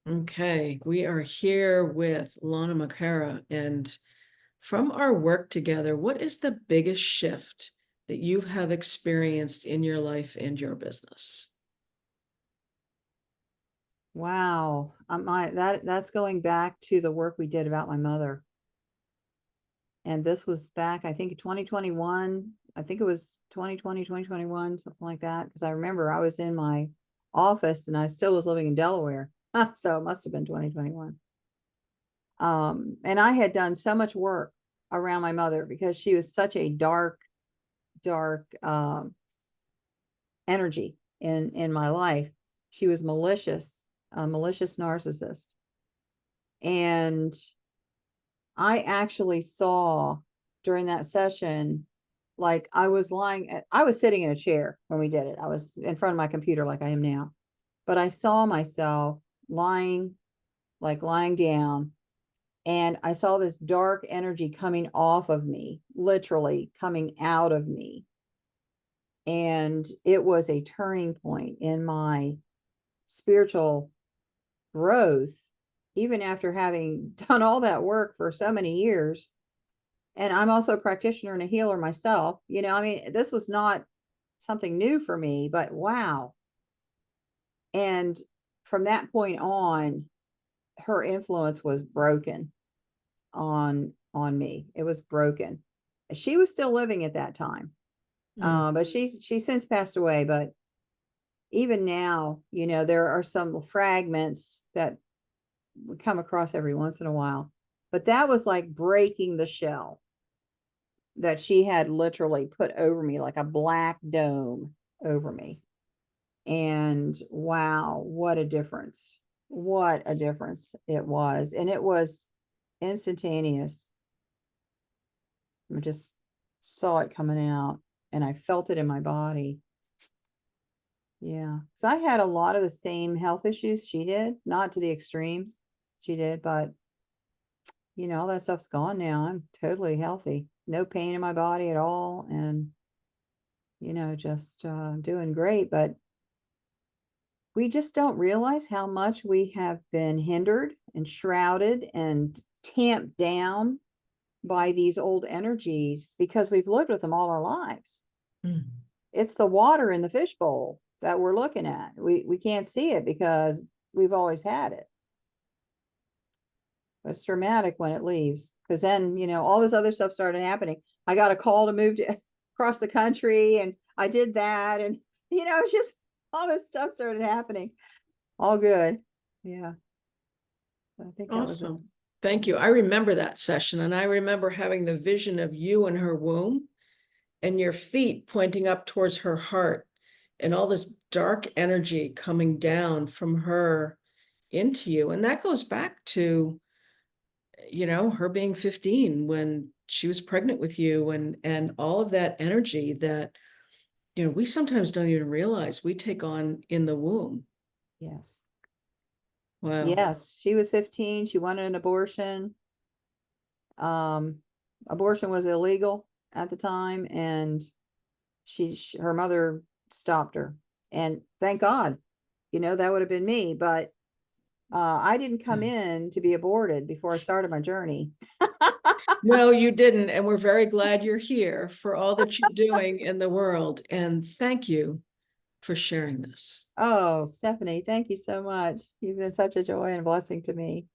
Okay, we are here with Lana McAra, and from our work together, what is the biggest shift that you have experienced in your life and your business? Wow. That's going back to the work we did about my mother. And this was back, I think, 2021. I think it was 2020, 2021, something like that. Because I remember I was in my office and I still was living in Delaware. So it must have been 2021. And I had done so much work around my mother because she was such a dark energy in my life. She was malicious, a malicious narcissist. And I actually saw during that session, like I was sitting in a chair when we did it. I was in front of my computer like I am now, but I saw myself lying, like lying down, and I saw this dark energy coming off of me, literally coming out of me. And it was a turning point in my spiritual growth, even after having done all that work for so many years. And I'm also a practitioner and a healer myself. I mean, this was not something new for me, but wow. And from that point on, her influence was broken on me. It was broken. She was still living at that time. Mm. But she's since passed away. But even now, there are some fragments that we come across every once in a while. But that was like breaking the shell that she had literally put over me, like a black dome over me. And wow, what a difference. What a difference it was. And it was instantaneous. I just saw it coming out and I felt it in my body. Yeah. So I had a lot of the same health issues she did, not to the extreme she did, but all that stuff's gone now. I'm totally healthy. No pain in my body at all. And, just doing great. But we just don't realize how much we have been hindered and shrouded and tamped down by these old energies because we've lived with them all our lives. Mm. It's the water in the fishbowl that we're looking at. We can't see it because we've always had it. But it's dramatic when it leaves because then, all this other stuff started happening. I got a call to move across the country and I did that. And, it's just all this stuff started happening. All good. Yeah. I think that was it. Awesome. Thank you. I remember that session, and I remember having the vision of you in her womb and your feet pointing up towards her heart, and all this dark energy coming down from her into you. And that goes back to, her being 15 when she was pregnant with you, and all of that energy that, we sometimes don't even realize we take on in the womb. Yes. Wow. Yes. She was 15. She wanted an abortion. Um, Abortion was illegal at the time, and her mother stopped her. And thank God, that would have been me. But I didn't come in to be aborted before I started my journey. No, you didn't. And we're very glad you're here for all that you're doing in the world. And thank you for sharing this. Oh, Stephanie, thank you so much. You've been such a joy and blessing to me.